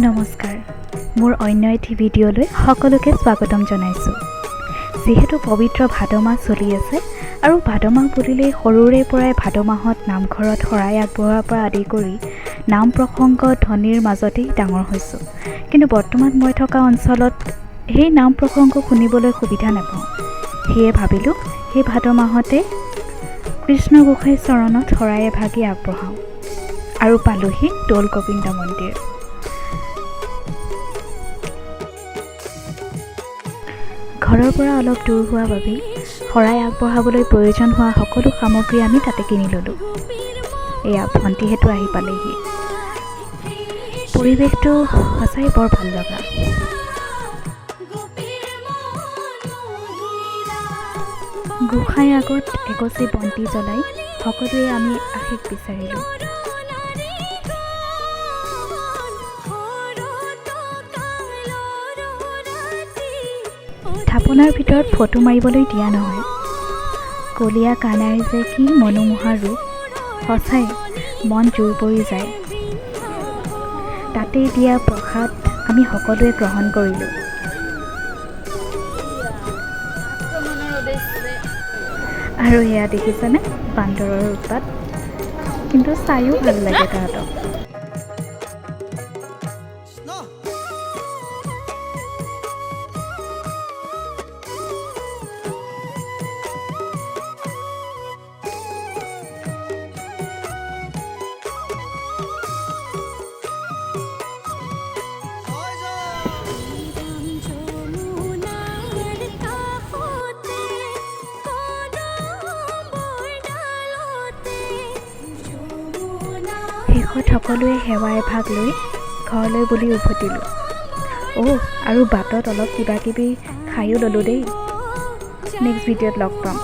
নমস্কাৰ, মোৰ অন্য এটি ভিডিঅ'লৈ সকলোকে স্বাগতম জনাইছোঁ। যিহেতু পবিত্ৰ ভাদ মাহ চলি আছে আৰু ভাদ মাহ বুলিলেই সৰুৰে পৰাই ভাদ মাহত নামঘৰত শৰাই আগবঢ়োৱাৰ পৰা আদি কৰি নাম প্ৰসংগ ধ্বনিৰ মাজতেই ডাঙৰ হৈছোঁ। কিন্তু বৰ্তমান মই থকা অঞ্চলত সেই নাম প্ৰসংগ শুনিবলৈ সুবিধা নাপাওঁ। সেয়ে ভাবিলোঁ সেই ভাদ মাহতে কৃষ্ণ গোসাঁই চৰণত শৰাই এভাগি আগবঢ়াওঁ আৰু পালোহি দৌল গোবিন্দ মন্দিৰ। ঘৰৰ পৰা অলপ দূৰ হোৱা বাবেই শৰাই আগবঢ়াবলৈ প্ৰয়োজন হোৱা সকলো সামগ্ৰী আমি তাতে কিনি ল'লোঁ। এয়া ভণ্টিহেঁতো আহি পালেহি। পৰিৱেশটো সঁচাই বৰ ভাল লগা। গোসাঁইৰ আগত এগছি বন্তি জ্বলাই সকলোৱে আমি আশীষ বিচাৰিলোঁ। থাপনাৰ ভিতৰত ফটো মাৰিবলৈ দিয়া নহয়। কলীয়া কানাই যে কি মনোমোহা ৰূপ, সঁচাই মন জুই পৰি যায়। তাতেই দিয়া প্ৰসাদ আমি সকলোৱে গ্ৰহণ কৰিলোঁ। আৰু এয়া দেখিছেনে বান্দৰৰ উৎপাত, কিন্তু চাইও ভাল লাগে তাহাঁতক। শেষত সকলোৱে সেৱা এভাগ লৈ ঘৰলৈ বুলি উভতিলোঁ। আৰু বাটত অলপ কিবা কিবি খায়ো ল'লোঁ দেই। নেক্সট ভিডিঅ'ত লগ পাম।